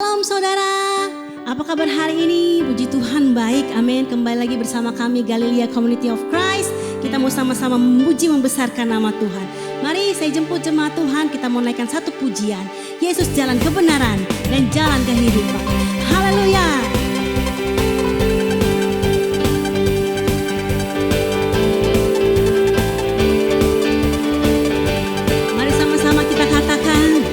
Shalom saudara, apa kabar hari ini? Puji Tuhan baik, amin. Kembali lagi bersama kami Galilea Community of Christ. Kita mau sama-sama memuji membesarkan nama Tuhan. Mari saya jemput jemaat Tuhan, kita mau naikkan satu pujian. Yesus jalan kebenaran dan jalan kehidupan. Haleluya. Mari sama-sama kita katakan,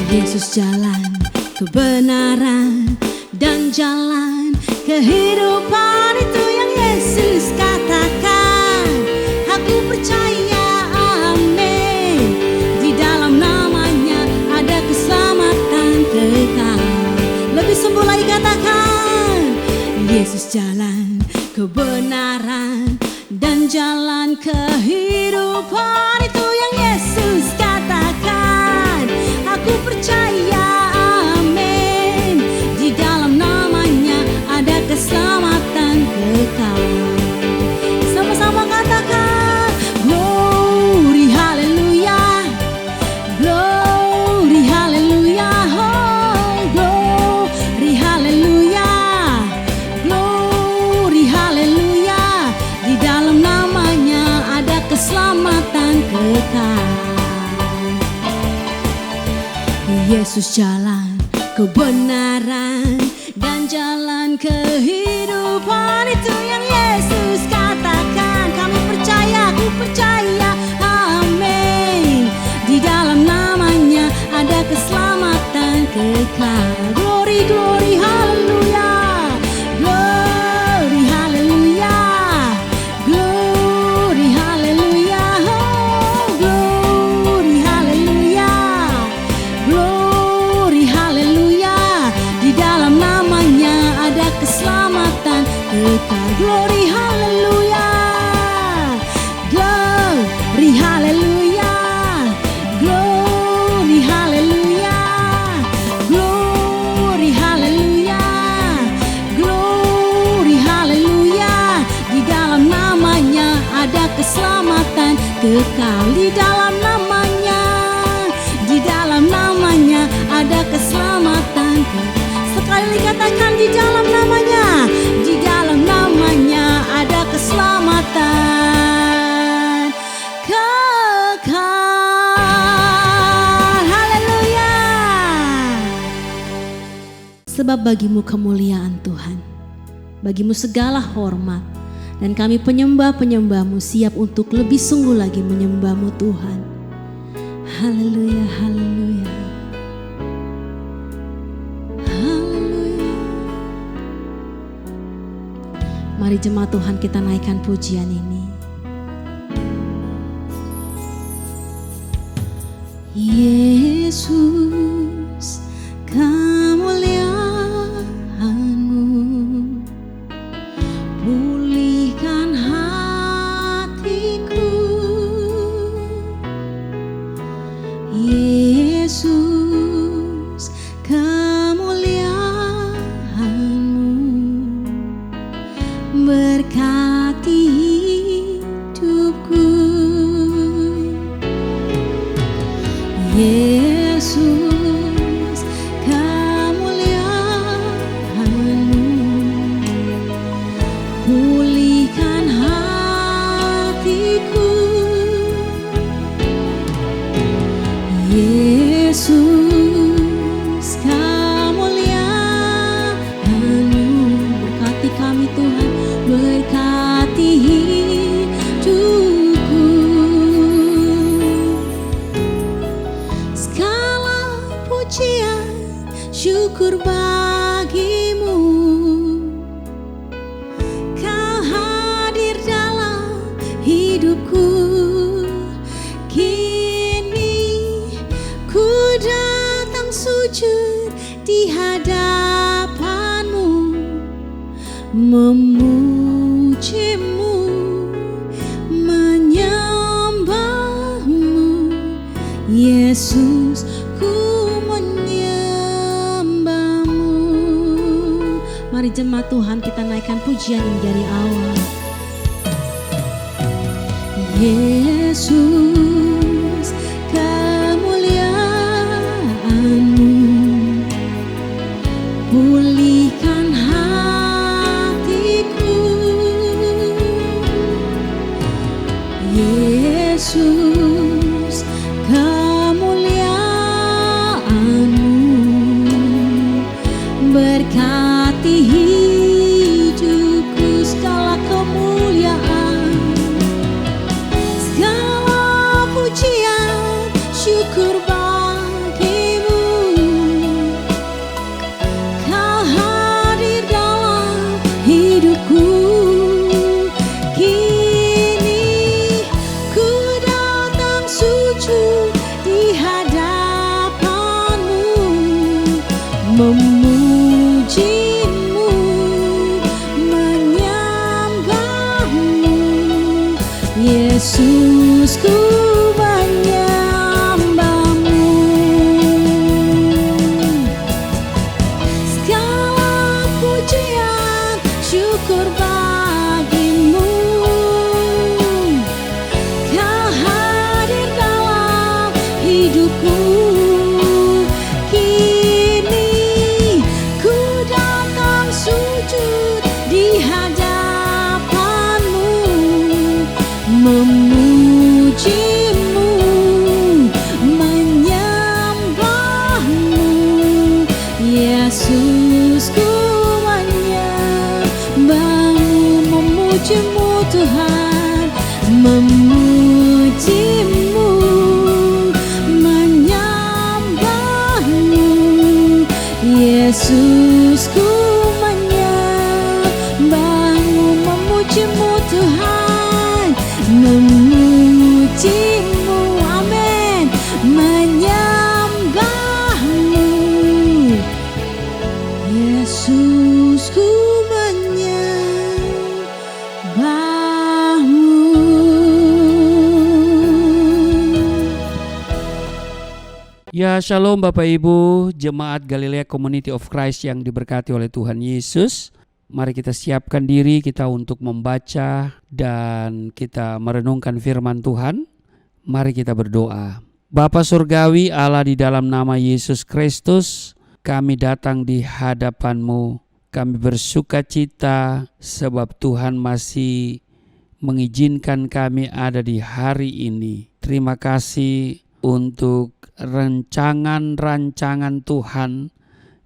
Yesus jalan kebenaran dan jalan kehidupan, itu yang Yesus katakan. Aku percaya, amin. Di dalam namanya ada keselamatan kekal. Lebih sembuh lagi katakan, Yesus jalan kebenaran dan jalan kehidupan, itu yang Yesus katakan. Aku percaya, keselamatan kekal. Sama-sama katakan, glory haleluya, glory haleluya, oh glory haleluya, glory haleluya. Di dalam namanya ada keselamatan kekal. Yesus jalan kebenaran dan jalan kehidupan, itu yang Yesus katakan. Kami percaya, aku percaya, amin. Di dalam namanya ada keselamatan kekal. Glory, glory, haleluya, glory, haleluya, glory, haleluya, oh glory, haleluya, glory, haleluya. Di dalam namanya ada keselamatan kekal. Glory haleluya, glory haleluya, glory haleluya, glory haleluya, glory haleluya. Di dalam namanya ada keselamatan kekal. Di dalam namanya, di dalam namanya ada keselamatan kekal. Sekali katakan, di dalam namanya, di dalam namanya ada keselamatan kekal. Haleluya. Sebab bagimu kemuliaan Tuhan, bagimu segala hormat, dan kami penyembah-penyembahmu siap untuk lebih sungguh lagi menyembahmu Tuhan. Haleluya, haleluya. Mari jemaat Tuhan kita naikkan pujian ini. Yesus, kemuliaan-Mu pulihkan hatiku. Yesus, berkati hidupku. Yesus, kemuliaan-Mu pulihkan hatiku. Yesus, kemuliaan-Mu berkati kami Tuhan, berkati hidupku. Segala pujian syukur bagimu, Kau hadir dalam hidupku. Kini ku datang sujud di hadapan-Mu, memujimu, menyembahmu. Yesus, ku menyembahmu. Mari jemaat Tuhan kita naikkan pujian ini dari awal. Yesus, kemuliaan-Mu pulihkan hatiku. Yesus, kemuliaan-Mu berkati hidupku. Segala kemuliaan, segala pujian, syukur bagimu. Kau hadir dalam hidupku. Kini ku datang sujud di hadapan-Mu, memuji-Mu, menyembah-Mu. Yesus, ku menyembah-Mu. Segala pujian, syukur bagi-Mu. Kau hadir dalam hidupku. Kini ku datang sujud di hadapan-Mu, memuji-Mu, menyembah-Mu. Yesus, ku menyembah-Mu, memuji-Mu Tuhan, memuji-Mu, menyembah-Mu. Yesus, ku menyembah-Mu, memuji-Mu Tuhan, memuji-Mu, amin, menyembah-Mu. Yesus, ku menyembah-Mu. Ya, shalom Bapak Ibu, jemaat Galilea Community of Christ yang diberkati oleh Tuhan Yesus. Mari kita siapkan diri kita untuk membaca dan kita merenungkan firman Tuhan. Mari kita berdoa. Bapa Surgawi, Allah, di dalam nama Yesus Kristus, kami datang di hadapan-Mu. Kami bersuka cita sebab Tuhan masih mengizinkan kami ada di hari ini. Terima kasih untuk rancangan-rancangan Tuhan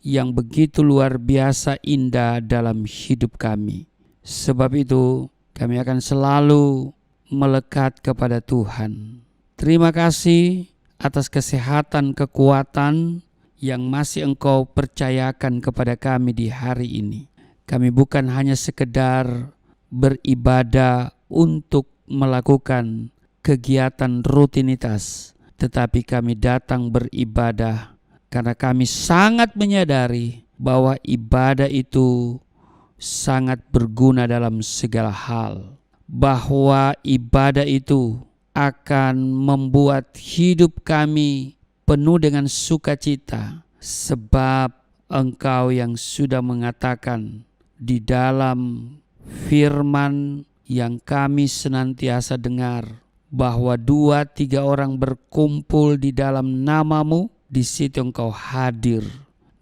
yang begitu luar biasa indah dalam hidup kami. Sebab itu kami akan selalu melekat kepada Tuhan. Terima kasih atas kesehatan, kekuatan yang masih Engkau percayakan kepada kami di hari ini. Kami bukan hanya sekedar beribadah untuk melakukan kegiatan rutinitas, tetapi kami datang beribadah karena kami sangat menyadari bahwa ibadah itu sangat berguna dalam segala hal. Bahwa ibadah itu akan membuat hidup kami penuh dengan sukacita, sebab Engkau yang sudah mengatakan di dalam firman yang kami senantiasa dengar, bahwa 2-3 orang berkumpul di dalam nama-Mu, di situ Engkau hadir.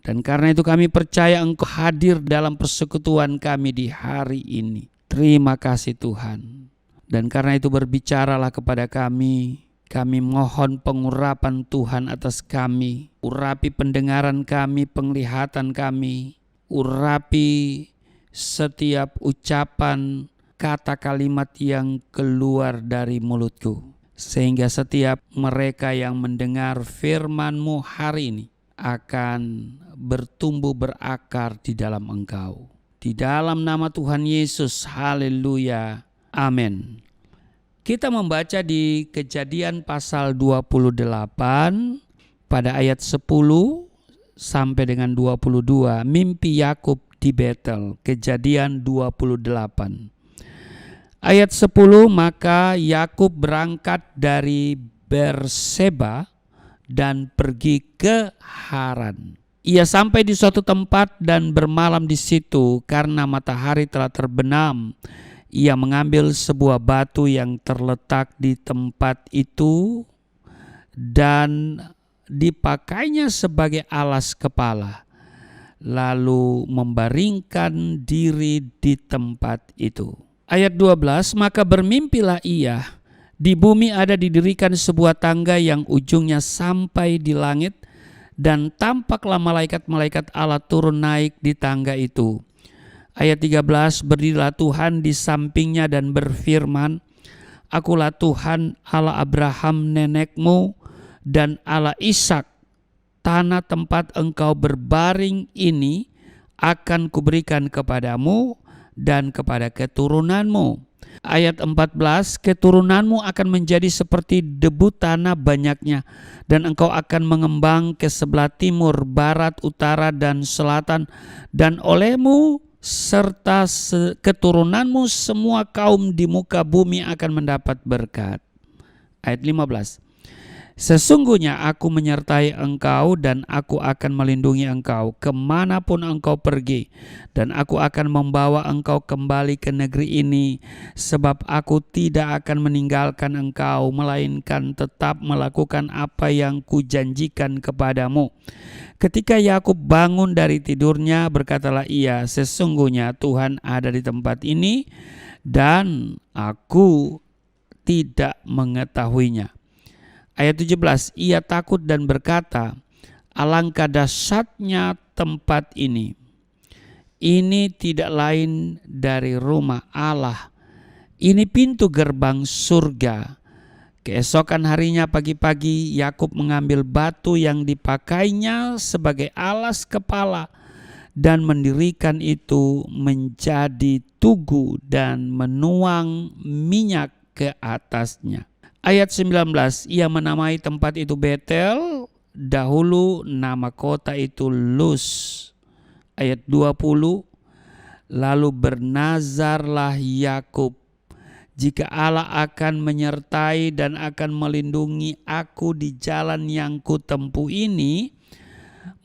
Dan karena itu kami percaya Engkau hadir dalam persekutuan kami di hari ini. Terima kasih Tuhan. Dan karena itu berbicaralah kepada kami. Kami mohon pengurapan Tuhan atas kami. Urapi pendengaran kami, penglihatan kami. Urapi setiap ucapan, kata kalimat yang keluar dari mulutku. Sehingga setiap mereka yang mendengar firman-Mu hari ini akan bertumbuh berakar di dalam Engkau. Di dalam nama Tuhan Yesus, haleluya, amin. Kita membaca di Kejadian pasal 28 pada ayat 10 sampai dengan 22, mimpi Yakub di Betel, Kejadian 28. Ayat 10, maka Yakub berangkat dari Berseba dan pergi ke Haran. Ia sampai di suatu tempat dan bermalam di situ karena matahari telah terbenam. Ia mengambil sebuah batu yang terletak di tempat itu dan dipakainya sebagai alas kepala. lalu membaringkan diri di tempat itu. Ayat 12, maka bermimpilah ia, di bumi ada didirikan sebuah tangga yang ujungnya sampai di langit, dan tampaklah malaikat-malaikat Allah turun naik di tangga itu. Ayat 13, berdirilah Tuhan di sampingnya dan berfirman, Akulah Tuhan Allah Abraham nenekmu dan Allah Ishak. Tanah tempat engkau berbaring ini akan kuberikan kepadamu dan kepada keturunanmu. Ayat 14, keturunanmu akan menjadi seperti debu tanah banyaknya, dan engkau akan mengembang ke sebelah timur, barat, utara, dan selatan, dan olehmu serta keturunanmu semua kaum di muka bumi akan mendapat berkat. Ayat 15, sesungguhnya aku menyertai engkau dan aku akan melindungi engkau kemanapun engkau pergi, dan aku akan membawa engkau kembali ke negeri ini, sebab aku tidak akan meninggalkan engkau, melainkan tetap melakukan apa yang kujanjikan kepadamu. Ketika Yakub bangun dari tidurnya, berkatalah ia, sesungguhnya Tuhan ada di tempat ini dan aku tidak mengetahuinya. Ayat 17, ia takut dan berkata, alangkah dahsyatnya tempat ini. Ini tidak lain dari rumah Allah. Ini pintu gerbang surga. Keesokan harinya pagi-pagi Yakub mengambil batu yang dipakainya sebagai alas kepala dan mendirikan itu menjadi tugu dan menuang minyak ke atasnya. Ayat 19, ia menamai tempat itu Betel, dahulu nama kota itu Luz. Ayat 20, lalu bernazarlah Yakub, jika Allah akan menyertai dan akan melindungi aku di jalan yang kutempuh ini,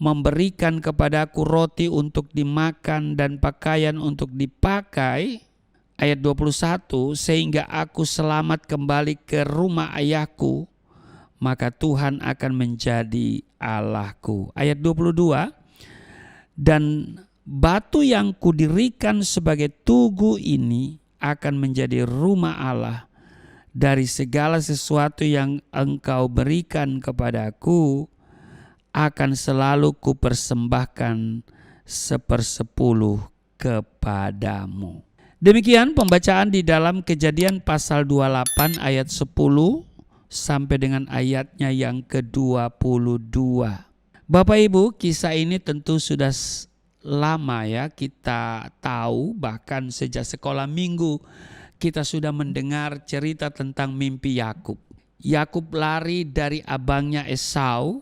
memberikan kepadaku roti untuk dimakan dan pakaian untuk dipakai. Ayat 21, sehingga aku selamat kembali ke rumah ayahku, maka Tuhan akan menjadi Allahku. Ayat 22, dan batu yang kudirikan sebagai tugu ini akan menjadi rumah Allah. Dari segala sesuatu yang engkau berikan kepadaku, akan selalu kupersembahkan 1/10 kepadamu. Demikian pembacaan di dalam Kejadian pasal 28 ayat 10 sampai dengan ayatnya yang ke-22. Bapak Ibu, kisah ini tentu sudah lama ya kita tahu, bahkan sejak sekolah minggu kita sudah mendengar cerita tentang mimpi Yakub. Yakub lari dari abangnya Esau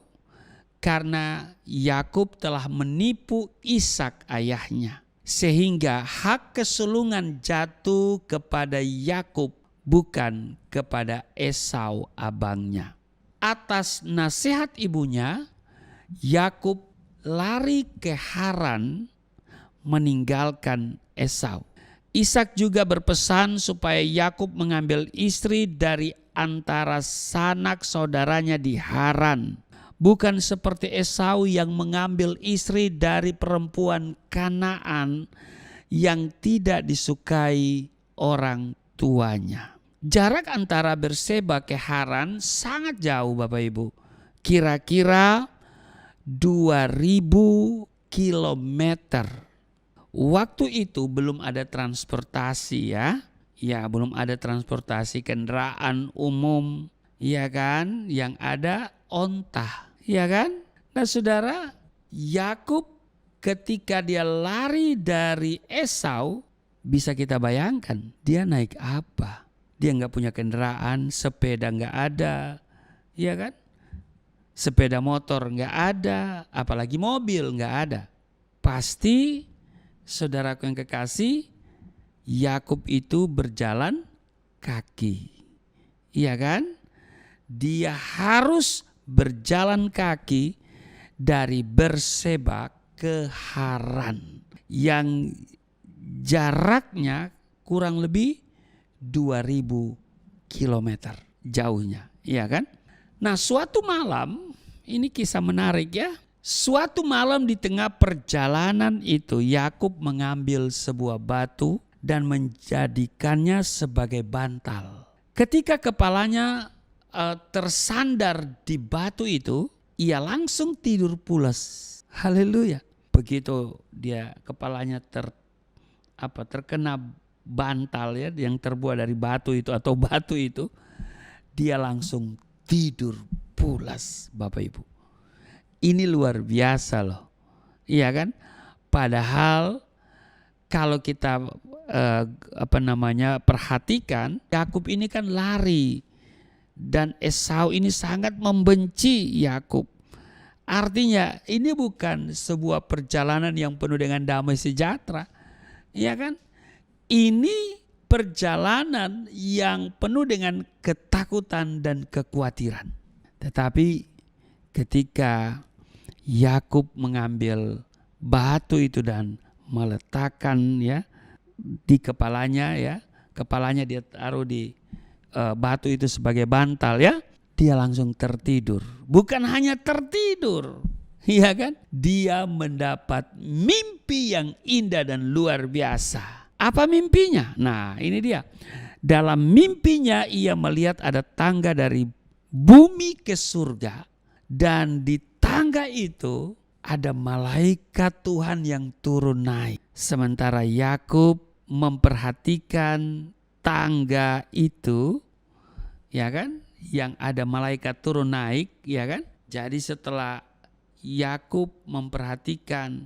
karena Yakub telah menipu Ishak ayahnya. Sehingga hak kesulungan jatuh kepada Yakub bukan kepada Esau abangnya. Atas nasihat ibunya, Yakub lari ke Haran meninggalkan Esau. Ishak juga berpesan supaya Yakub mengambil istri dari antara sanak saudaranya di Haran. Bukan seperti Esau yang mengambil istri dari perempuan Kanaan yang tidak disukai orang tuanya. Jarak antara Berseba ke Haran sangat jauh Bapak Ibu. Kira-kira 2000 kilometer. Waktu itu belum ada transportasi ya. Ya, belum ada transportasi kendaraan umum, ya kan? Yang ada onta, ya kan? Nah saudara, Yakub ketika dia lari dari Esau, bisa kita bayangkan dia naik apa? Dia nggak punya kendaraan, sepeda nggak ada, ya kan? Sepeda motor nggak ada, apalagi mobil nggak ada. Pasti saudaraku yang kekasih, Yakub itu berjalan kaki, iya kan? Dia harus berjalan kaki dari Berseba ke Haran yang jaraknya kurang lebih 2000 kilometer jauhnya, iya kan? Nah suatu malam, ini kisah menarik ya. Suatu malam di tengah perjalanan itu, Yakub mengambil sebuah batu dan menjadikannya sebagai bantal. Ketika kepalanya tersandar di batu itu, ia langsung tidur pulas. Haleluya. Begitu dia kepalanya terkena bantal ya, yang terbuat dari batu itu atau batu itu, dia langsung tidur pulas, Bapak Ibu. Ini luar biasa loh. Iya kan? Padahal kalau kita perhatikan, Yakub ini kan lari dan Esau ini sangat membenci Yakub. Artinya ini bukan sebuah perjalanan yang penuh dengan damai sejahtera. Iya kan? Ini perjalanan yang penuh dengan ketakutan dan kekhawatiran. Tetapi ketika Yakub mengambil batu itu dan meletakkan ya di kepalanya ya, kepalanya dia taruh di batu itu sebagai bantal ya, dia langsung tertidur. Bukan hanya tertidur, iya kan? Dia mendapat mimpi yang indah dan luar biasa. Apa mimpinya? Nah, ini dia. Dalam mimpinya ia melihat ada tangga dari bumi ke surga, dan di tangga itu ada malaikat Tuhan yang turun naik. Sementara Yakub memperhatikan tangga itu, ya kan, yang ada malaikat turun naik, ya kan. Jadi setelah Yakub memperhatikan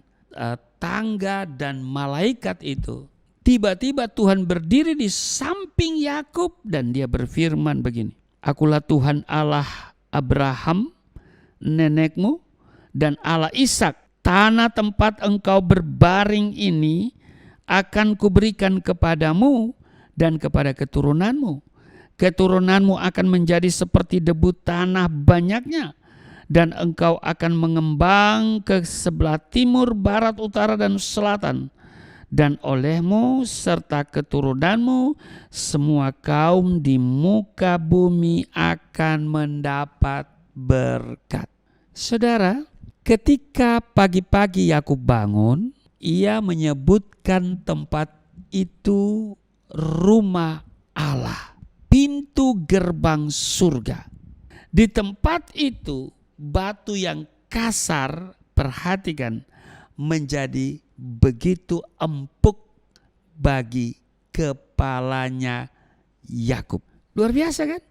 tangga dan malaikat itu, tiba-tiba Tuhan berdiri di samping Yakub dan dia berfirman begini, "Akulah Tuhan Allah Abraham nenekmu dan Allah Ishak. Tanah tempat engkau berbaring ini akan kuberikan kepadamu dan kepada keturunanmu. Keturunanmu akan menjadi seperti debu tanah banyaknya, dan engkau akan mengembang ke sebelah timur, barat, utara, dan selatan. Dan olehmu serta keturunanmu semua kaum di muka bumi akan mendapat berkat." Saudara, ketika pagi-pagi Yakub bangun, ia menyebutkan tempat itu rumah Allah, pintu gerbang surga. Di tempat itu batu yang kasar, perhatikan, menjadi begitu empuk bagi kepalanya Yakub. Luar biasa kan?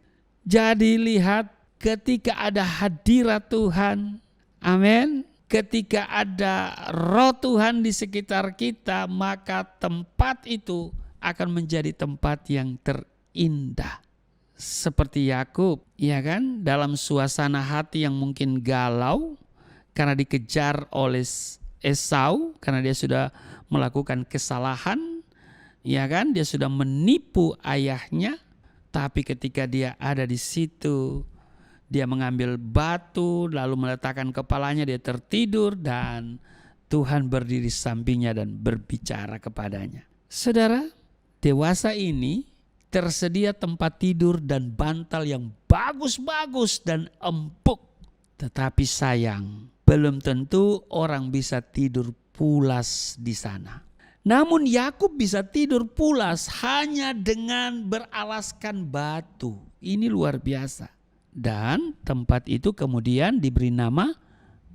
Jadi lihat, ketika ada hadirat Tuhan, amin, ketika ada roh Tuhan di sekitar kita, maka tempat itu akan menjadi tempat yang terindah. Seperti Yakub, ya kan, dalam suasana hati yang mungkin galau karena dikejar oleh Esau, karena dia sudah melakukan kesalahan, ya kan, dia sudah menipu ayahnya. Tapi ketika dia ada di situ, dia mengambil batu lalu meletakkan kepalanya, dia tertidur dan Tuhan berdiri sampingnya dan berbicara kepadanya. Saudara, dewasa ini tersedia tempat tidur dan bantal yang bagus-bagus dan empuk. Tetapi sayang, belum tentu orang bisa tidur pulas di sana. Namun Yakub bisa tidur pulas hanya dengan beralaskan batu. Ini luar biasa. Dan tempat itu kemudian diberi nama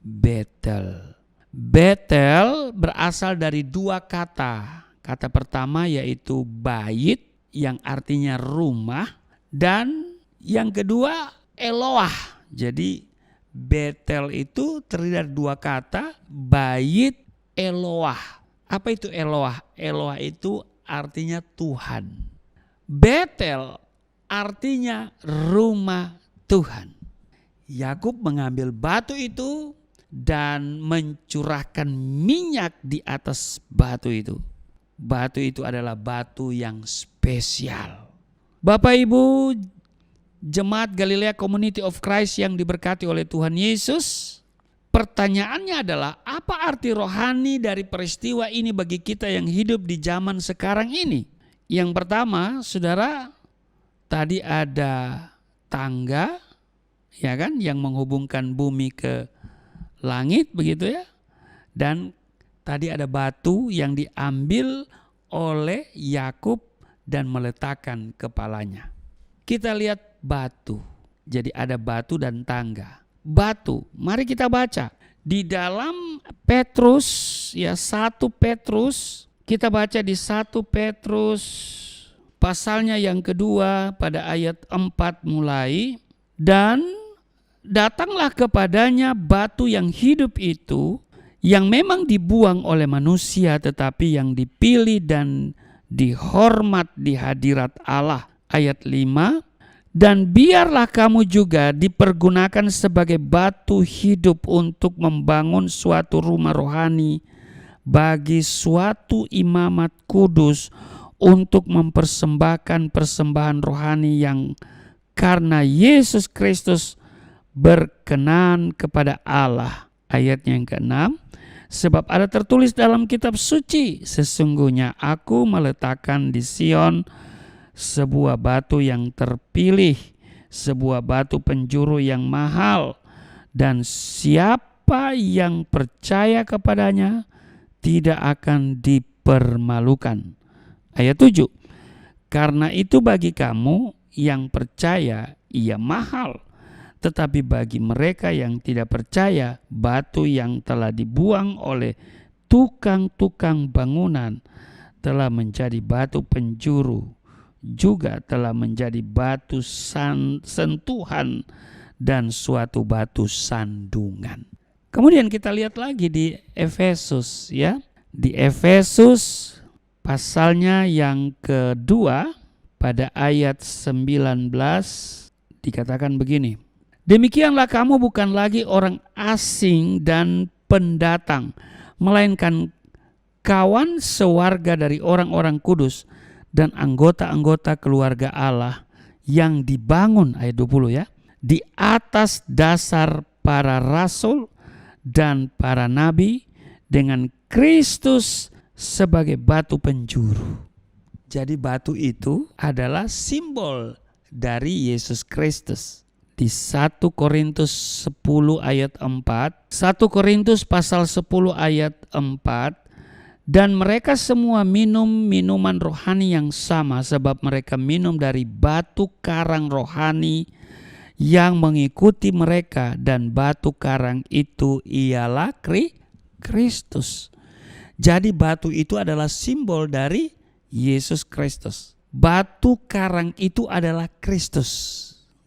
Betel. Betel berasal dari dua kata. Kata pertama yaitu bait, yang artinya rumah, dan yang kedua Eloah. Jadi Betel itu terdiri dari dua kata, bait, Eloah. Apa itu Eloah? Eloah itu artinya Tuhan. Betel artinya rumah Tuhan. Yakub mengambil batu itu dan mencurahkan minyak di atas batu itu. Batu itu adalah batu yang spesial. Bapak Ibu, Jemaat Galilea Community of Christ yang diberkati oleh Tuhan Yesus, pertanyaannya adalah, apa arti rohani dari peristiwa ini bagi kita yang hidup di zaman sekarang ini? Yang pertama, saudara, tadi ada tangga, ya kan, yang menghubungkan bumi ke langit begitu ya. Dan tadi ada batu yang diambil oleh Yakub dan meletakkan kepalanya. Kita lihat batu. Jadi ada batu dan tangga. Batu, mari kita baca. Di dalam Petrus ya, 1 Petrus, kita baca di 1 Petrus pasalnya yang kedua pada ayat 4 mulai. Dan datanglah kepadanya batu yang hidup itu, yang memang dibuang oleh manusia tetapi yang dipilih dan dihormat di hadirat Allah. Ayat 5, dan biarlah kamu juga dipergunakan sebagai batu hidup untuk membangun suatu rumah rohani bagi suatu imamat kudus, untuk mempersembahkan persembahan rohani yang karena Yesus Kristus berkenan kepada Allah. Ayatnya yang ke-6, sebab ada tertulis dalam kitab suci, sesungguhnya aku meletakkan di Sion sebuah batu yang terpilih, sebuah batu penjuru yang mahal, dan siapa yang percaya kepadanya tidak akan dipermalukan. Ayat 7, karena itu bagi kamu yang percaya ia mahal, tetapi bagi mereka yang tidak percaya, batu yang telah dibuang oleh tukang-tukang bangunan telah menjadi batu penjuru, juga telah menjadi batu sentuhan dan suatu batu sandungan. Kemudian kita lihat lagi di Efesus ya. Di Efesus pasalnya yang kedua pada ayat 19 dikatakan begini. Demikianlah kamu bukan lagi orang asing dan pendatang, melainkan kawan sewarga dari orang-orang kudus dan anggota-anggota keluarga Allah yang dibangun, ayat 20 ya, di atas dasar para rasul dan para nabi, dengan Kristus sebagai batu penjuru. Jadi batu itu adalah simbol dari Yesus Kristus. Di 1 Korintus 10 ayat 4, 1 Korintus pasal 10 ayat 4, dan mereka semua minum minuman rohani yang sama, sebab mereka minum dari batu karang rohani yang mengikuti mereka, dan batu karang itu ialah Kristus. Jadi batu itu adalah simbol dari Yesus Kristus. Batu karang itu adalah Kristus.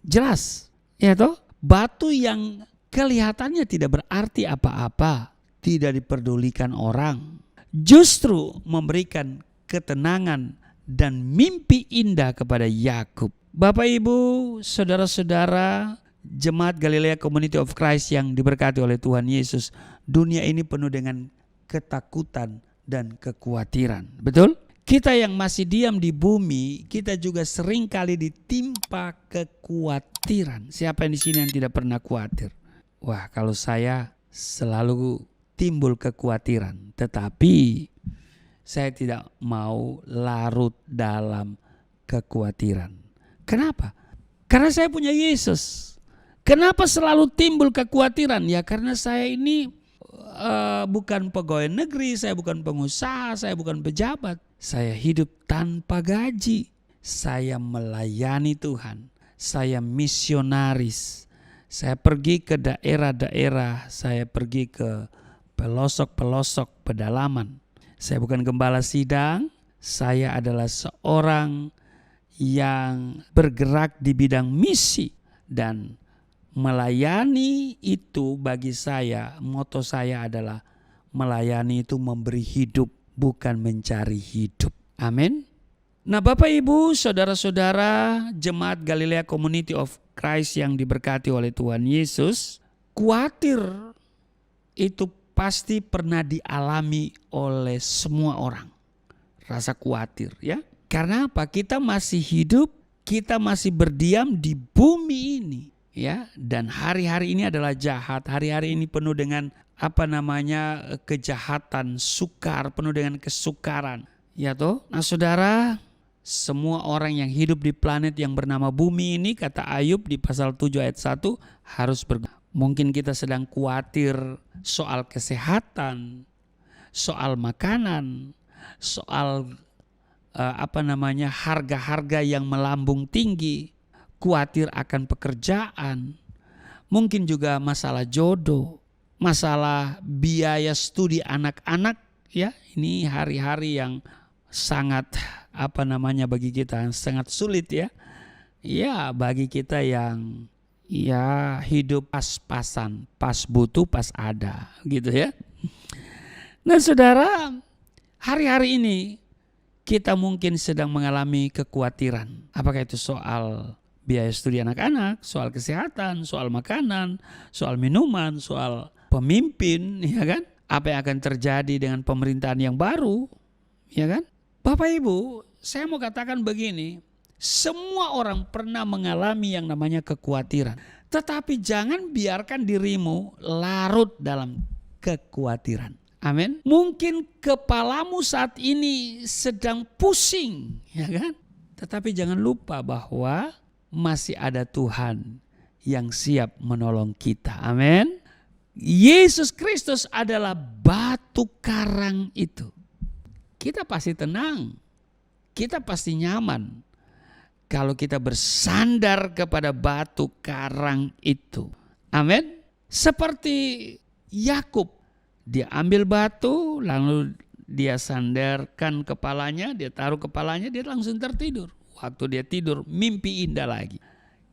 Jelas, ya toh? Batu yang kelihatannya tidak berarti apa-apa, tidak diperdulikan orang, justru memberikan ketenangan dan mimpi indah kepada Yakub. Bapak, Ibu, saudara-saudara, Jemaat Galilea Community of Christ yang diberkati oleh Tuhan Yesus, dunia ini penuh dengan ketakutan dan kekhawatiran. Betul? Kita yang masih diam di bumi, kita juga sering kali ditimpa kekhawatiran. Siapa yang di sini yang tidak pernah khawatir? Wah, kalau saya selalu timbul kekhawatiran, tetapi saya tidak mau larut dalam kekhawatiran. Kenapa? Karena saya punya Yesus. Kenapa selalu timbul kekhawatiran? Ya karena saya ini bukan pegawai negeri, saya bukan pengusaha, saya bukan pejabat. Saya hidup tanpa gaji. Saya melayani Tuhan. Saya misionaris. Saya pergi ke daerah-daerah, saya pergi ke pelosok-pelosok pedalaman. Saya bukan gembala sidang, saya adalah seorang yang bergerak di bidang misi, dan melayani itu bagi saya, moto saya adalah melayani itu memberi hidup, bukan mencari hidup. Amin. Nah, Bapak, Ibu, saudara-saudara Jemaat Galilea Community of Christ yang diberkati oleh Tuhan Yesus, khawatir itu pasti pernah dialami oleh semua orang. Rasa khawatir ya. Karena apa? Kita masih hidup, kita masih berdiam di bumi ini ya. Dan hari-hari ini adalah jahat. Hari-hari ini penuh dengan kejahatan, sukar, penuh dengan kesukaran. Ya toh? Nah, saudara, semua orang yang hidup di planet yang bernama bumi ini, kata Ayub di pasal 7 ayat 1, harus Mungkin kita sedang khawatir soal kesehatan, soal makanan, soal harga-harga yang melambung tinggi, khawatir akan pekerjaan, mungkin juga masalah jodoh, masalah biaya studi anak-anak, ya. Ini hari-hari yang sangat bagi kita sangat sulit, ya. Ya, bagi kita yang hidup pas-pasan, pas butuh, pas ada, gitu ya. Nah, saudara, hari-hari ini kita mungkin sedang mengalami kekhawatiran. Apakah itu soal biaya studi anak-anak, soal kesehatan, soal makanan, soal minuman, soal pemimpin, ya kan? Apa yang akan terjadi dengan pemerintahan yang baru, ya kan? Bapak Ibu, saya mau katakan begini, semua orang pernah mengalami yang namanya kekhawatiran. Tetapi jangan biarkan dirimu larut dalam kekhawatiran. Amin. Mungkin kepalamu saat ini sedang pusing, ya kan? Tetapi jangan lupa bahwa masih ada Tuhan yang siap menolong kita. Amin. Yesus Kristus adalah batu karang itu. Kita pasti tenang. Kita pasti nyaman kalau kita bersandar kepada batu karang itu. Amin. Seperti Yakub. Dia ambil batu, lalu dia sandarkan kepalanya, dia taruh kepalanya, dia langsung tertidur. Waktu dia tidur, mimpi indah lagi.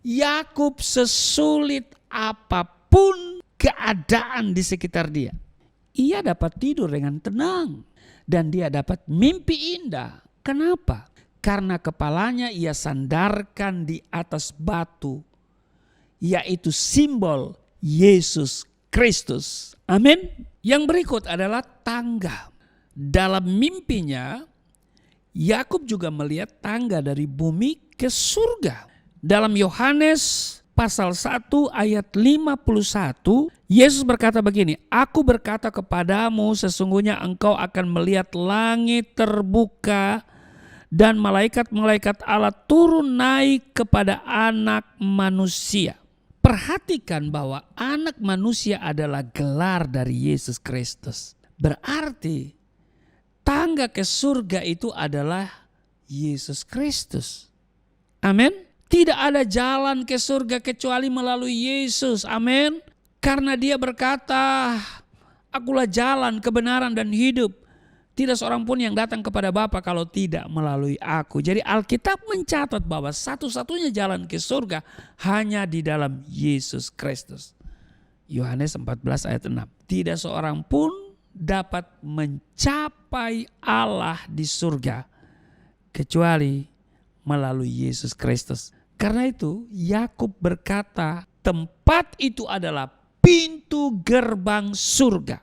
Yakub sesulit apapun keadaan di sekitar dia, ia dapat tidur dengan tenang dan dia dapat mimpi indah. Kenapa? Karena kepalanya ia sandarkan di atas batu, yaitu simbol Yesus Kristus. Amin. Yang berikut adalah tangga. Dalam mimpinya, Yakub juga melihat tangga dari bumi ke surga. Dalam Yohanes pasal 1 ayat 51, Yesus berkata begini, "Aku berkata kepadamu, sesungguhnya engkau akan melihat langit terbuka dan malaikat-malaikat Allah turun naik kepada anak manusia." Perhatikan bahwa anak manusia adalah gelar dari Yesus Kristus. Berarti tangga ke surga itu adalah Yesus Kristus. Amin. Tidak ada jalan ke surga kecuali melalui Yesus. Amin. Karena dia berkata, "Akulah jalan, kebenaran dan hidup. Tidak seorang pun yang datang kepada Bapa kalau tidak melalui aku." Jadi Alkitab mencatat bahwa satu-satunya jalan ke surga hanya di dalam Yesus Kristus. Yohanes 14 ayat 6. Tidak seorang pun dapat mencapai Allah di surga kecuali melalui Yesus Kristus. Karena itu Yakub berkata, tempat itu adalah pintu gerbang surga.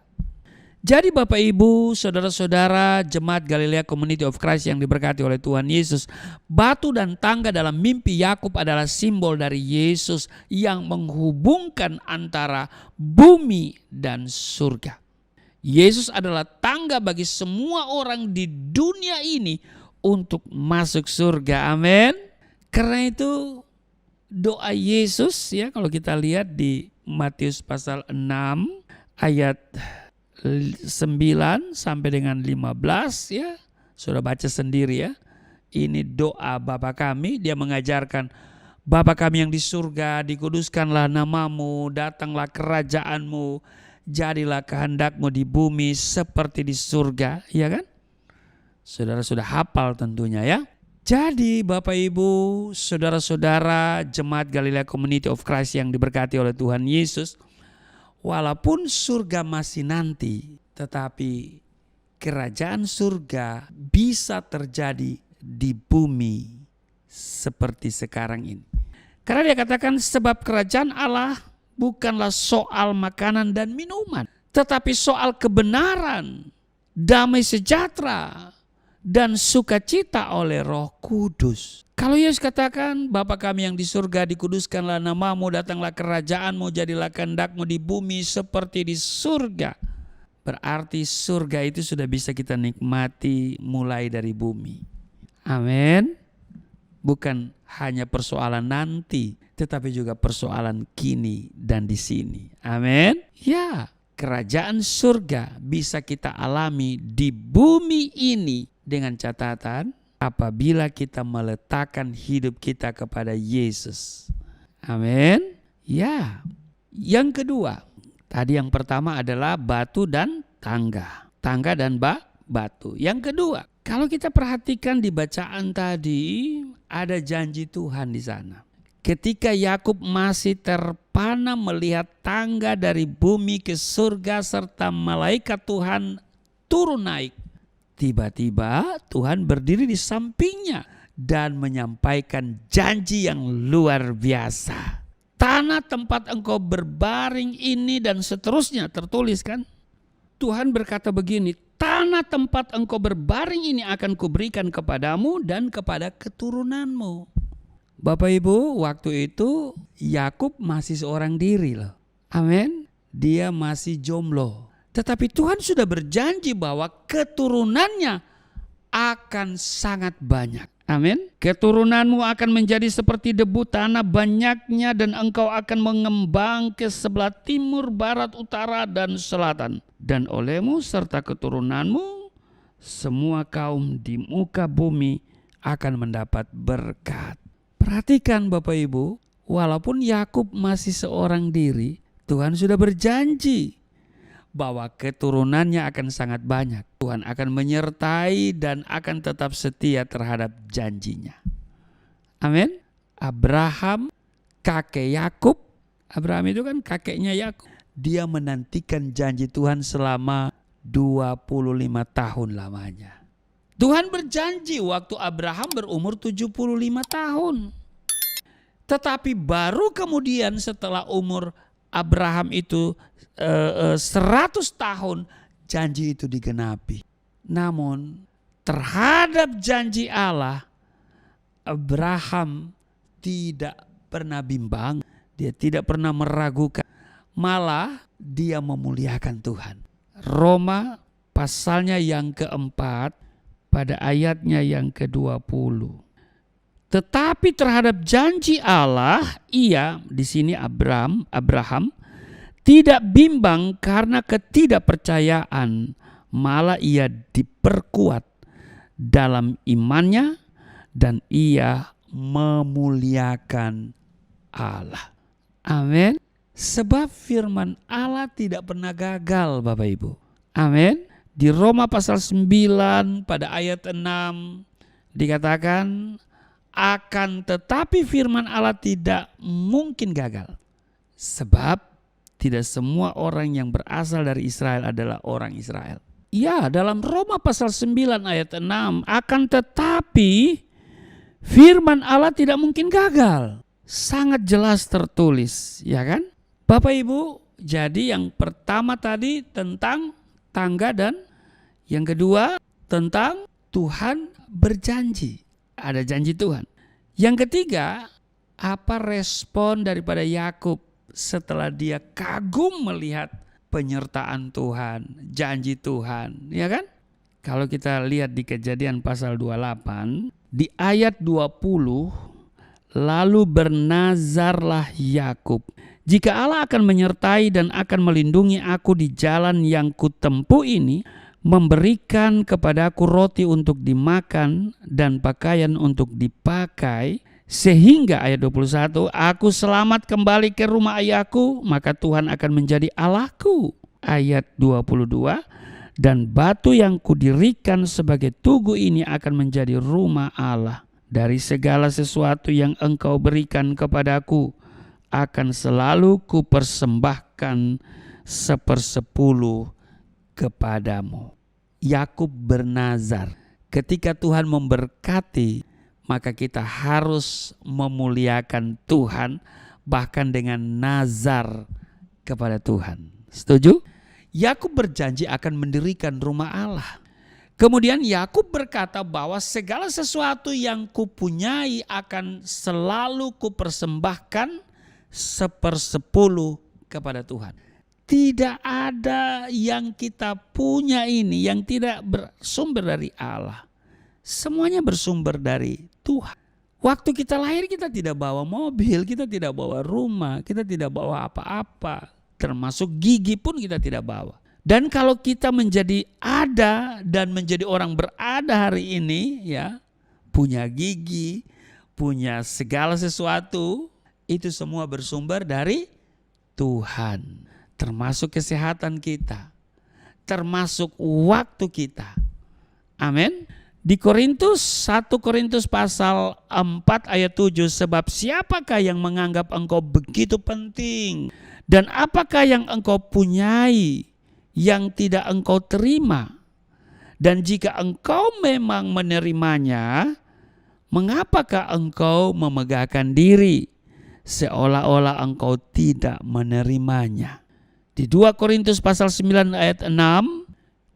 Jadi Bapak Ibu, saudara-saudara jemaat Galilea Community of Christ yang diberkati oleh Tuhan Yesus, batu dan tangga dalam mimpi Yakub adalah simbol dari Yesus yang menghubungkan antara bumi dan surga. Yesus adalah tangga bagi semua orang di dunia ini untuk masuk surga. Amin. Karena itu doa Yesus, ya, kalau kita lihat di Matius pasal 6 ayat 9 sampai dengan 15, ya. Sudah baca sendiri, ya. Ini doa Bapa kami, dia mengajarkan, "Bapa kami yang di surga, dikuduskanlah namamu, datanglah kerajaanmu, jadilah kehendakmu di bumi seperti di surga." Ya kan? Saudara sudah hafal tentunya, ya. Jadi Bapak Ibu, saudara-saudara jemaat Galilea Community of Christ yang diberkati oleh Tuhan Yesus, walaupun surga masih nanti, tetapi kerajaan surga bisa terjadi di bumi seperti sekarang ini. Karena dia katakan, sebab kerajaan Allah bukanlah soal makanan dan minuman, tetapi soal kebenaran, damai sejahtera, dan sukacita oleh Roh Kudus. Kalau Yesus katakan, Bapa kami yang di surga, dikuduskanlah namamu, datanglah kerajaanmu, jadilah kehendakmu di bumi seperti di surga. Berarti surga itu sudah bisa kita nikmati mulai dari bumi. Amin. bukan hanya persoalan nanti, tetapi juga persoalan kini dan di sini. Amin. Ya, kerajaan surga bisa kita alami di bumi ini dengan catatan apabila kita meletakkan hidup kita kepada Yesus. Amin. Ya. Yang kedua, tadi yang pertama adalah batu dan tangga. Tangga dan batu. Yang kedua, kalau kita perhatikan di bacaan tadi, ada janji Tuhan di sana. Ketika Yakub masih terpana melihat tangga dari bumi ke surga serta malaikat Tuhan turun naik, tiba-tiba Tuhan berdiri di sampingnya dan menyampaikan janji yang luar biasa. Tanah tempat engkau berbaring ini dan seterusnya, tertulis kan? Tuhan berkata begini, tanah tempat engkau berbaring ini akan kuberikan kepadamu dan kepada keturunanmu. Bapak Ibu, waktu itu Yakub masih seorang diri loh. Amin. Dia masih jomblo. Tetapi Tuhan sudah berjanji bahwa keturunannya akan sangat banyak. Amin. Keturunanmu akan menjadi seperti debu tanah banyaknya dan engkau akan mengembang ke sebelah timur, barat, utara, dan selatan. Dan olehmu serta keturunanmu semua kaum di muka bumi akan mendapat berkat. Perhatikan Bapak Ibu, walaupun Yakub masih seorang diri, Tuhan sudah berjanji bahwa keturunannya akan sangat banyak. Tuhan akan menyertai dan akan tetap setia terhadap janjinya. Amin. Abraham, kakek Yakub. Abraham itu kan kakeknya Yakub. Dia menantikan janji Tuhan selama 25 tahun lamanya. Tuhan berjanji waktu Abraham berumur 75 tahun. Tetapi baru kemudian setelah umur Abraham itu 100 tahun, janji itu digenapi. Namun terhadap janji Allah, Abraham tidak pernah bimbang, dia tidak pernah meragukan, malah dia memuliakan Tuhan. Roma pasalnya yang keempat pada ayatnya yang ke-20. Tetapi terhadap janji Allah, ia di sini Abraham tidak bimbang karena ketidakpercayaan, malah ia diperkuat dalam imannya dan ia memuliakan Allah. Amin. Sebab firman Allah tidak pernah gagal, Bapak Ibu. Amin. Di Roma pasal 9 pada ayat 6 dikatakan, akan tetapi firman Allah tidak mungkin gagal. Sebab tidak semua orang yang berasal dari Israel adalah orang Israel. Ya, dalam Roma pasal 9 ayat 6, akan tetapi firman Allah tidak mungkin gagal. Sangat jelas tertulis, ya kan? Bapak Ibu, jadi yang pertama tadi tentang tangga dan yang kedua tentang Tuhan berjanji. Ada janji Tuhan. Yang ketiga, apa respon daripada Yakub setelah dia kagum melihat penyertaan Tuhan, janji Tuhan, ya kan? Kalau kita lihat di Kejadian pasal 28, di ayat 20, lalu bernazarlah Yakub, jika Allah akan menyertai dan akan melindungi aku di jalan yang kutempuh ini, memberikan kepadaku roti untuk dimakan dan pakaian untuk dipakai, sehingga ayat 21, aku selamat kembali ke rumah ayahku, maka Tuhan akan menjadi Allahku. Ayat 22, dan batu yang kudirikan sebagai tugu ini akan menjadi rumah Allah. Dari segala sesuatu yang engkau berikan kepadaku, akan selalu kupersembahkan 1/10 kepadamu. Yakub bernazar, ketika Tuhan memberkati, maka kita harus memuliakan Tuhan, bahkan dengan nazar kepada Tuhan. Setuju? Yakub berjanji akan mendirikan rumah Allah. Kemudian Yakub berkata bahwa segala sesuatu yang kupunyai akan selalu kupersembahkan 1/10 kepada Tuhan. Tidak ada yang kita punya ini yang tidak bersumber dari Allah. Semuanya bersumber dari Tuhan. Waktu kita lahir kita tidak bawa mobil, kita tidak bawa rumah, kita tidak bawa apa-apa. Termasuk gigi pun kita tidak bawa. Dan kalau kita menjadi ada dan menjadi orang berada hari ini, ya, punya gigi, punya segala sesuatu, itu semua bersumber dari Tuhan. Termasuk kesehatan kita, termasuk waktu kita. Amin. Di Korintus, 1 Korintus pasal 4 ayat 7, sebab siapakah yang menganggap engkau begitu penting, dan apakah yang engkau punyai yang tidak engkau terima? Dan jika engkau memang menerimanya, mengapakah engkau memegahkan diri seolah-olah engkau tidak menerimanya? Di 2 Korintus pasal 9 ayat 6,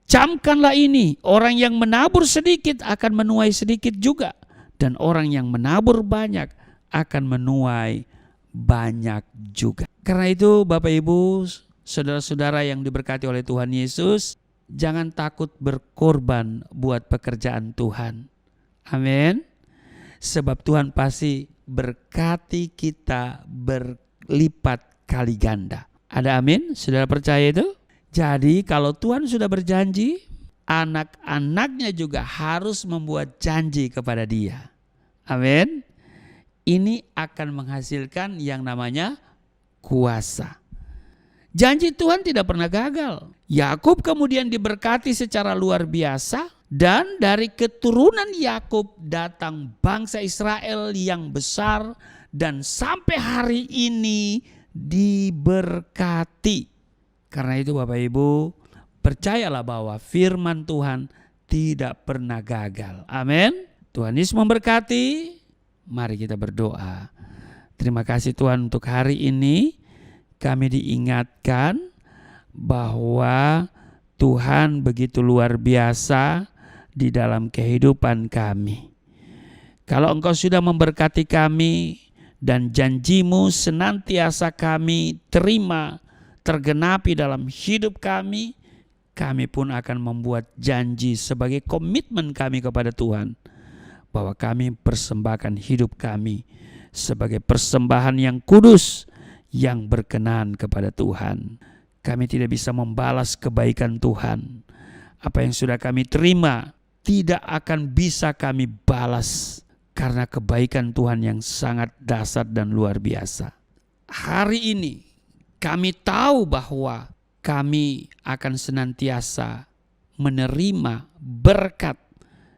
camkanlah ini, orang yang menabur sedikit akan menuai sedikit juga, dan orang yang menabur banyak akan menuai banyak juga. Karena itu Bapak Ibu, saudara-saudara yang diberkati oleh Tuhan Yesus, jangan takut berkorban buat pekerjaan Tuhan. Amin. Sebab Tuhan pasti berkati kita berlipat kali ganda. Ada amin? Saudara percaya itu? Jadi kalau Tuhan sudah berjanji, anak-anaknya juga harus membuat janji kepada Dia. Amin. Ini akan menghasilkan yang namanya kuasa. Janji Tuhan tidak pernah gagal. Yakub kemudian diberkati secara luar biasa, dan dari keturunan Yakub datang bangsa Israel yang besar dan sampai hari ini diberkati. Karena itu Bapak Ibu, percayalah bahwa firman Tuhan tidak pernah gagal. Amin. Tuhan Yesus memberkati. Mari kita berdoa. Terima kasih Tuhan untuk hari ini. Kami diingatkan bahwa Tuhan begitu luar biasa di dalam kehidupan kami. Kalau Engkau sudah memberkati kami dan janji-Mu senantiasa kami terima, tergenapi dalam hidup kami, kami pun akan membuat janji sebagai komitmen kami kepada Tuhan, bahwa kami persembahkan hidup kami sebagai persembahan yang kudus, yang berkenan kepada Tuhan. Kami tidak bisa membalas kebaikan Tuhan. Apa yang sudah kami terima tidak akan bisa kami balas, karena kebaikan Tuhan yang sangat dahsyat dan luar biasa. Hari ini kami tahu bahwa kami akan senantiasa menerima berkat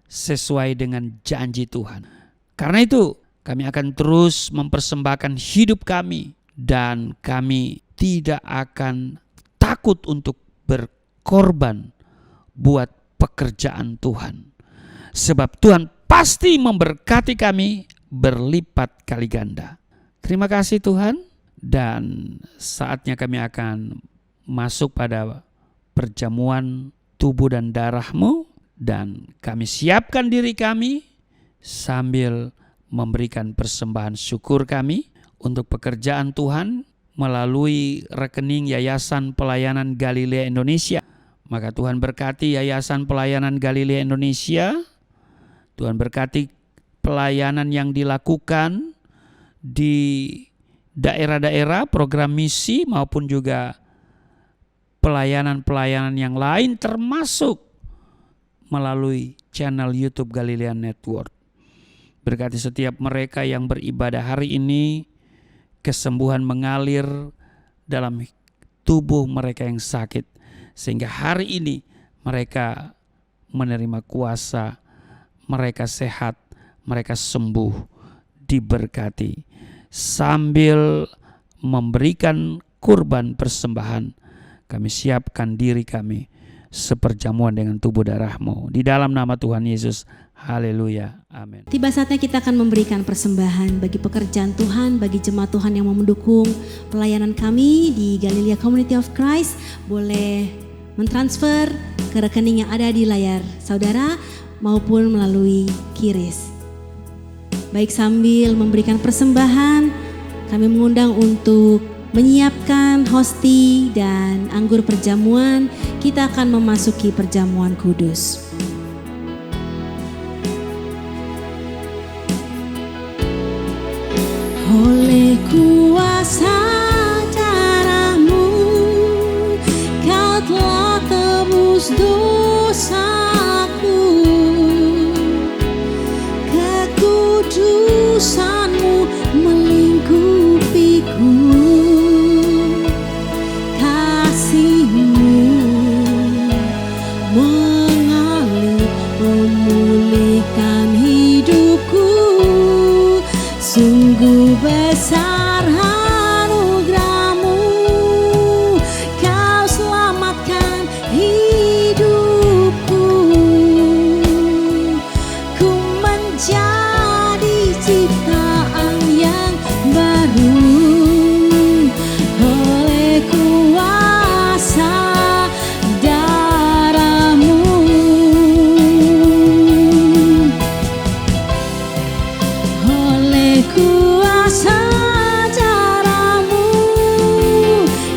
sesuai dengan janji Tuhan. Karena itu kami akan terus mempersembahkan hidup kami, dan kami tidak akan takut untuk berkorban buat pekerjaan Tuhan. Sebab Tuhan pasti memberkati kami berlipat kali ganda. Terima kasih Tuhan. Dan saatnya kami akan masuk pada perjamuan tubuh dan darah-Mu, dan kami siapkan diri kami sambil memberikan persembahan syukur kami untuk pekerjaan Tuhan melalui rekening Yayasan Pelayanan Galilea Indonesia. Maka Tuhan berkati Yayasan Pelayanan Galilea Indonesia. Tuhan berkati pelayanan yang dilakukan di daerah-daerah, program misi maupun juga pelayanan-pelayanan yang lain, termasuk melalui channel YouTube Galilea Network. Berkati setiap mereka yang beribadah hari ini, kesembuhan mengalir dalam tubuh mereka yang sakit, sehingga hari ini mereka menerima kuasa, mereka sehat, mereka sembuh, diberkati. Sambil memberikan kurban persembahan, kami siapkan diri kami seperjamuan dengan tubuh darah-Mu. Di dalam nama Tuhan Yesus, haleluya, amin. Tiba saatnya kita akan memberikan persembahan bagi pekerjaan Tuhan, bagi jemaat Tuhan yang mau mendukung pelayanan kami di Galilea Community of Christ. Boleh mentransfer ke rekening yang ada di layar saudara maupun melalui QRIS. Baik, sambil memberikan persembahan, kami mengundang untuk menyiapkan hosti dan anggur perjamuan. Kita akan memasuki perjamuan kudus. oleh kuasa darah-Mu Kau telah tebus dosaku, kekudusan-Mu melingkupiku, kasih-Mu mengalir memulihkan hidupku. Sungguh besar anugerah-Mu, Kau selamatkan hidupku. Ku menjadi ciptaan yang baru oleh kuasa darah-Mu. Oleh kuasa darah-Mu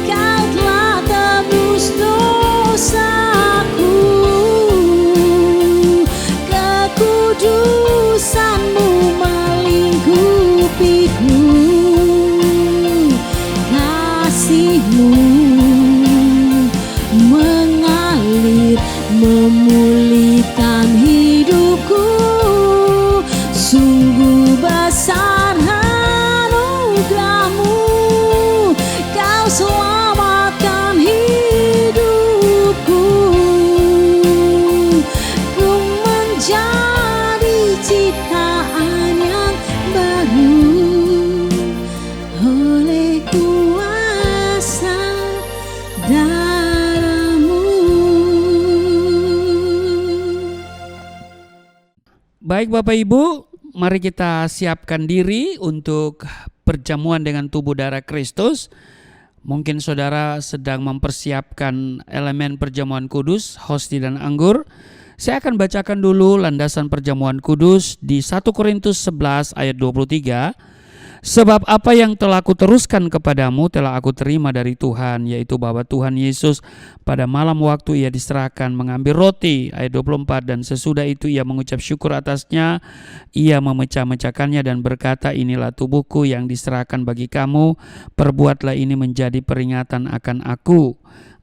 Kau telah tebus dosaku, kekudusan-Mu melingkupiku, kasih-Mu mengalir memulihkan hidupku. Sungguh besar anugerah-Mu, Kau selamatkan hidupku. Ku menjadi ciptaan yang baru oleh kuasa darah-Mu. Baik Bapak Ibu, mari kita siapkan diri untuk perjamuan dengan tubuh darah Kristus. Mungkin saudara sedang mempersiapkan elemen perjamuan kudus, hosti dan anggur. Saya akan bacakan dulu landasan perjamuan kudus di 1 Korintus 11 ayat 23. Sebab apa yang telah aku teruskan kepadamu telah aku terima dari Tuhan, yaitu bahwa Tuhan Yesus pada malam waktu ia diserahkan mengambil roti, ayat 24, dan sesudah itu ia mengucap syukur atasnya, ia memecah-mecahkannya dan berkata, inilah tubuhku yang diserahkan bagi kamu, perbuatlah ini menjadi peringatan akan aku.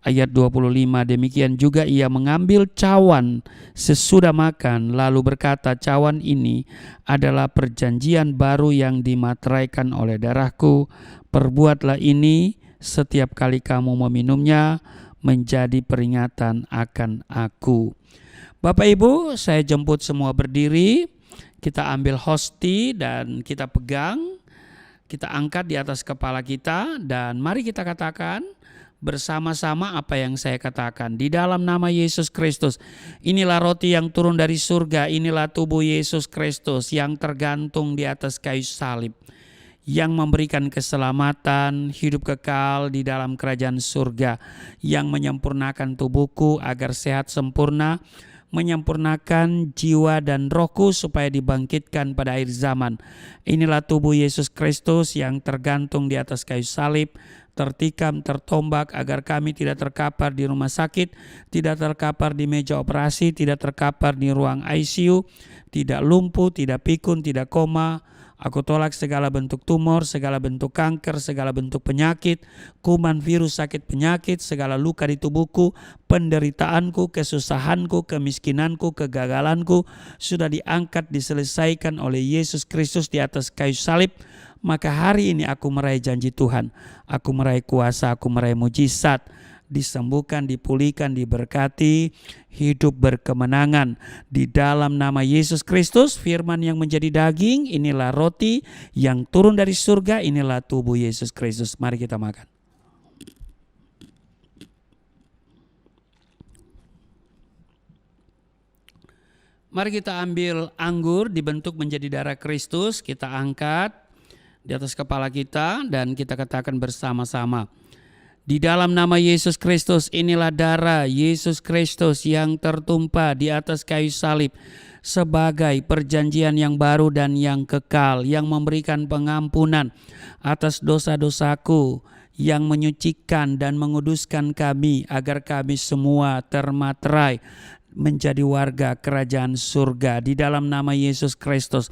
Ayat 25, demikian juga ia mengambil cawan sesudah makan, lalu berkata, cawan ini adalah perjanjian baru yang dimateraikan oleh darahku. Perbuatlah ini setiap kali kamu meminumnya menjadi peringatan akan aku. Bapak Ibu, saya jemput semua berdiri. Kita ambil hosti dan kita pegang. Kita angkat di atas kepala kita dan mari kita katakan bersama-sama apa yang saya katakan. Di dalam nama Yesus Kristus, inilah roti yang turun dari surga, inilah tubuh Yesus Kristus yang tergantung di atas kayu salib, yang memberikan keselamatan, hidup kekal di dalam kerajaan surga, yang menyempurnakan tubuhku agar sehat sempurna, menyempurnakan jiwa dan rohku supaya dibangkitkan pada akhir zaman. Inilah tubuh Yesus Kristus yang tergantung di atas kayu salib, tertikam, tertombak agar kami tidak terkapar di rumah sakit, tidak terkapar di meja operasi, tidak terkapar di ruang ICU, tidak lumpuh, tidak pikun, tidak koma. Aku tolak segala bentuk tumor, segala bentuk kanker, segala bentuk penyakit, kuman, virus, sakit penyakit, segala luka di tubuhku, penderitaanku, kesusahanku, kemiskinanku, kegagalanku sudah diangkat, diselesaikan oleh Yesus Kristus di atas kayu salib. Maka hari ini aku meraih janji Tuhan, aku meraih kuasa, aku meraih mujizat, disembuhkan, dipulihkan, diberkati, hidup berkemenangan di dalam nama Yesus Kristus. Firman yang menjadi daging, inilah roti yang turun dari surga, inilah tubuh Yesus Kristus. Mari kita makan. Mari kita ambil anggur dibentuk menjadi darah Kristus, kita angkat di atas kepala kita dan kita katakan bersama-sama. Di dalam nama Yesus Kristus, inilah darah Yesus Kristus yang tertumpah di atas kayu salib sebagai perjanjian yang baru dan yang kekal, yang memberikan pengampunan atas dosa-dosaku, yang menyucikan dan menguduskan kami agar kami semua termaterai menjadi warga kerajaan surga. Di dalam nama Yesus Kristus,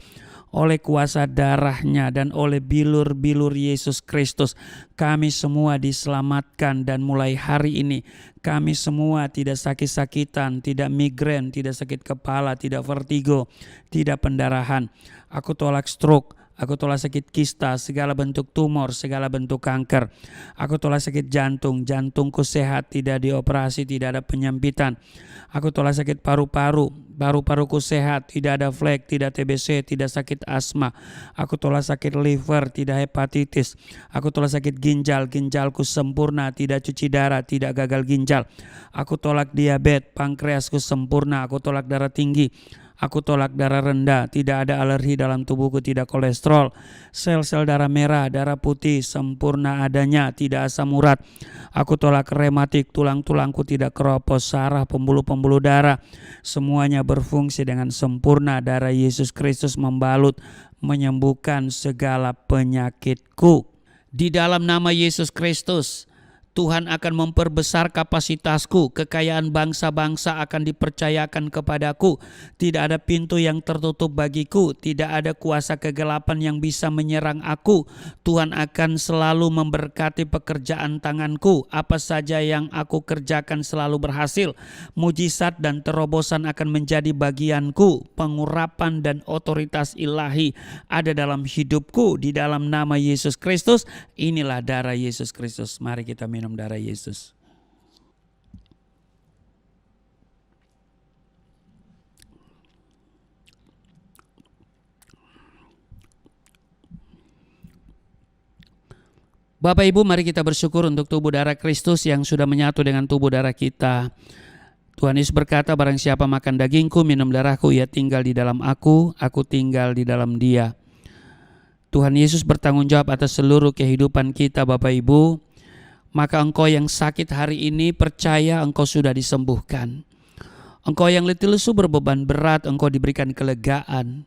oleh kuasa darahnya dan oleh bilur-bilur Yesus Kristus, kami semua diselamatkan. Dan mulai hari ini kami semua tidak sakit-sakitan, tidak migrain, tidak sakit kepala, tidak vertigo, tidak pendarahan. Aku tolak stroke, aku tolak sakit kista, segala bentuk tumor, segala bentuk kanker. Aku tolak sakit jantung, jantungku sehat, tidak dioperasi, tidak ada penyempitan. Aku tolak sakit paru-paru, paru-paruku sehat, tidak ada flek, tidak TBC, tidak sakit asma. Aku tolak sakit liver, tidak hepatitis. Aku tolak sakit ginjal, ginjalku sempurna, tidak cuci darah, tidak gagal ginjal. Aku tolak diabetes, pankreasku sempurna. Aku tolak darah tinggi. Aku tolak darah rendah, tidak ada alergi dalam tubuhku, tidak kolesterol. Sel-sel darah merah, darah putih sempurna adanya, tidak asam urat. Aku tolak rematik, tulang-tulangku tidak keropos, saraf, pembuluh-pembuluh darah. Semuanya berfungsi dengan sempurna. Darah Yesus Kristus membalut, menyembuhkan segala penyakitku. Di dalam nama Yesus Kristus, Tuhan akan memperbesar kapasitasku, kekayaan bangsa-bangsa akan dipercayakan kepadaku. Tidak ada pintu yang tertutup bagiku, tidak ada kuasa kegelapan yang bisa menyerang aku. Tuhan akan selalu memberkati pekerjaan tanganku, apa saja yang aku kerjakan selalu berhasil. Mujizat dan terobosan akan menjadi bagianku. Pengurapan dan otoritas ilahi ada dalam hidupku. Di dalam nama Yesus Kristus, inilah darah Yesus Kristus. Mari kita minum darah Yesus. Bapak Ibu, mari kita bersyukur untuk tubuh darah Kristus yang sudah menyatu dengan tubuh darah kita. Tuhan Yesus berkata, barang siapa makan dagingku, minum darahku, ia tinggal di dalam aku tinggal di dalam dia. Tuhan Yesus bertanggung jawab atas seluruh kehidupan kita, Bapak Ibu. Maka engkau yang sakit hari ini, percaya engkau sudah disembuhkan. Engkau yang letih lesu berbeban berat, engkau diberikan kelegaan.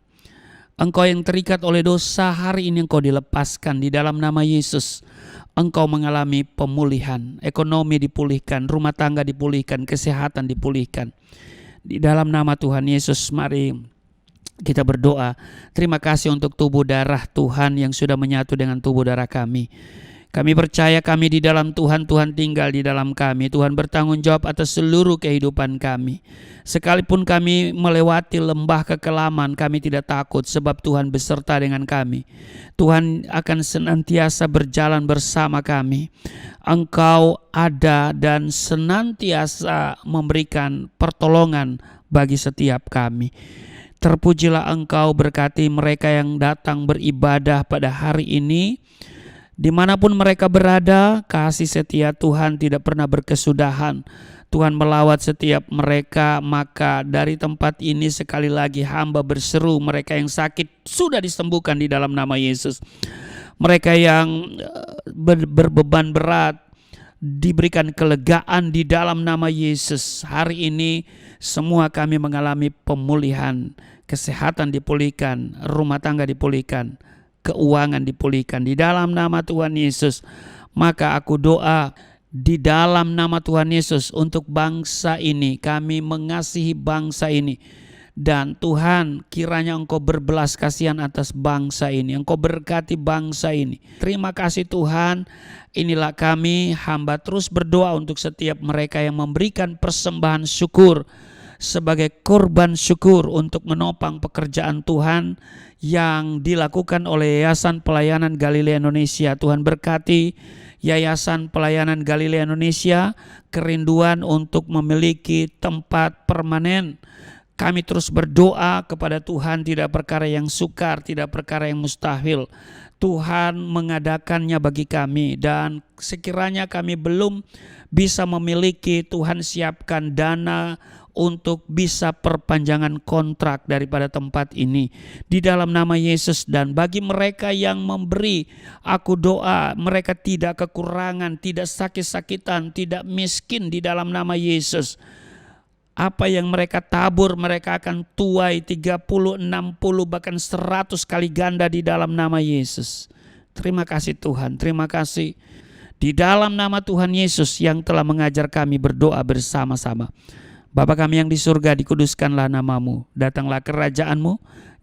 Engkau yang terikat oleh dosa, hari ini engkau dilepaskan di dalam nama Yesus. Engkau mengalami pemulihan, ekonomi dipulihkan, rumah tangga dipulihkan, kesehatan dipulihkan. Di dalam nama Tuhan Yesus, mari kita berdoa. Terima kasih untuk tubuh darah Tuhan yang sudah menyatu dengan tubuh darah kami. Kami percaya kami di dalam Tuhan, Tuhan tinggal di dalam kami. Tuhan bertanggung jawab atas seluruh kehidupan kami. Sekalipun kami melewati lembah kekelaman, kami tidak takut sebab Tuhan beserta dengan kami. Tuhan akan senantiasa berjalan bersama kami. Engkau ada dan senantiasa memberikan pertolongan bagi setiap kami. Terpujilah Engkau, berkati mereka yang datang beribadah pada hari ini. Dimanapun mereka berada, kasih setia Tuhan tidak pernah berkesudahan. Tuhan melawat setiap mereka, maka dari tempat ini sekali lagi hamba berseru, mereka yang sakit sudah disembuhkan di dalam nama Yesus. Mereka yang berbeban berat diberikan kelegaan di dalam nama Yesus. Hari ini semua kami mengalami pemulihan, kesehatan dipulihkan, rumah tangga dipulihkan, keuangan dipulihkan di dalam nama Tuhan Yesus. Maka aku doa di dalam nama Tuhan Yesus untuk bangsa ini. Kami mengasihi bangsa ini. Dan Tuhan, kiranya Engkau berbelas kasihan atas bangsa ini. Engkau berkati bangsa ini. Terima kasih Tuhan. Inilah kami, hamba terus berdoa untuk setiap mereka yang memberikan persembahan syukur sebagai korban syukur untuk menopang pekerjaan Tuhan yang dilakukan oleh Yayasan Pelayanan Galilea Indonesia. Tuhan berkati Yayasan Pelayanan Galilea Indonesia, kerinduan untuk memiliki tempat permanen. Kami terus berdoa kepada Tuhan, tidak perkara yang sukar, tidak perkara yang mustahil. Tuhan mengadakannya bagi kami, dan sekiranya kami belum bisa memiliki, Tuhan siapkan dana untuk bisa perpanjangan kontrak daripada tempat ini di dalam nama Yesus. Dan bagi mereka yang memberi, aku doa mereka tidak kekurangan, tidak sakit-sakitan, tidak miskin di dalam nama Yesus. Apa yang mereka tabur mereka akan tuai 30, 60 bahkan 100 kali ganda di dalam nama Yesus. Terima kasih Tuhan, terima kasih di dalam nama Tuhan Yesus yang telah mengajar kami berdoa bersama-sama. Bapa kami yang di surga, dikuduskanlah namamu, datanglah kerajaan-mu,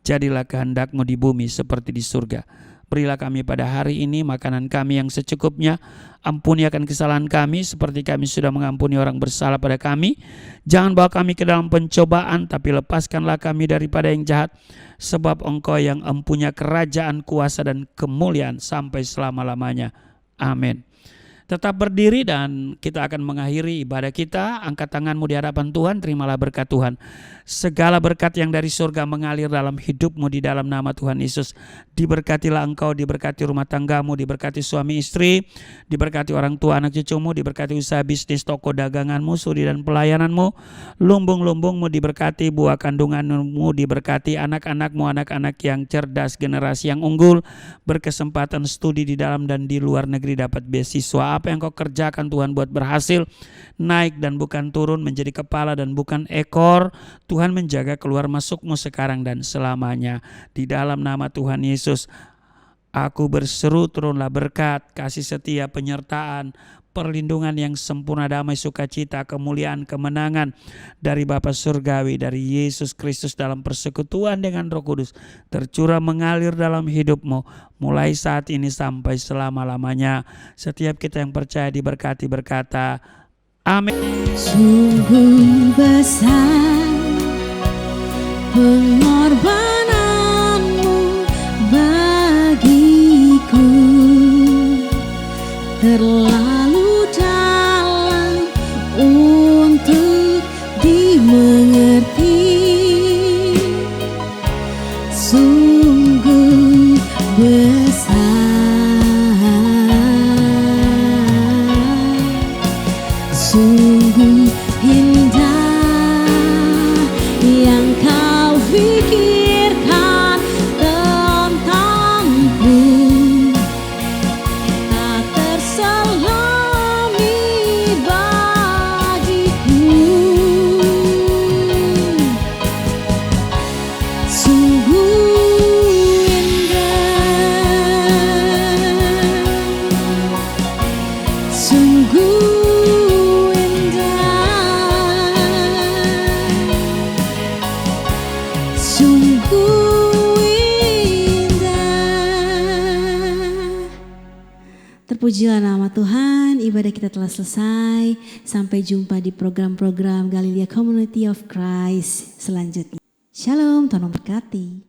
jadilah kehendak-Mu di bumi seperti di surga. Berilah kami pada hari ini makanan kami yang secukupnya. Ampuni akan kesalahan kami seperti kami sudah mengampuni orang bersalah pada kami. Jangan bawa kami ke dalam pencobaan, tapi lepaskanlah kami daripada yang jahat. Sebab Engkau yang empunya kerajaan, kuasa dan kemuliaan sampai selama-lamanya. Amin. Tetap berdiri dan kita akan mengakhiri ibadah kita. Angkat tanganmu di hadapan Tuhan, terimalah berkat Tuhan. Segala berkat yang dari surga mengalir dalam hidupmu di dalam nama Tuhan Yesus. Diberkatilah engkau, diberkati rumah tanggamu, diberkati suami istri, diberkati orang tua anak cucumu, diberkati usaha bisnis, toko daganganmu, studi dan pelayananmu. Lumbung-lumbungmu diberkati, buah kandunganmu diberkati, anak-anakmu, anak-anak yang cerdas, generasi yang unggul, berkesempatan studi di dalam dan di luar negeri, dapat beasiswa. Apa yang kau kerjakan Tuhan buat berhasil, naik dan bukan turun, menjadi kepala dan bukan ekor. Tuhan menjaga keluar masukmu sekarang dan selamanya. Di dalam nama Tuhan Yesus, aku berseru turunlah berkat, kasih setia, penyertaan, perlindungan yang sempurna, damai, sukacita, kemuliaan, kemenangan dari Bapa Surgawi, dari Yesus Kristus dalam persekutuan dengan Roh Kudus tercurah mengalir dalam hidupmu mulai saat ini sampai selama-lamanya. Setiap kita yang percaya diberkati berkata amin. Sungguh besar pengorbananmu bagiku, terlalu dalam untuk dimengerti. Sungguh besar, sungguh indah yang kau pikirkan tentangku, tak terselami bagiku. Sungguh indah, sungguh indah, sungguh indah. Terpujilah nama Tuhan, ibadah kita telah selesai. Sampai jumpa di program-program Galilea Community of Christ selanjutnya. Shalom, Tuhan memberkati.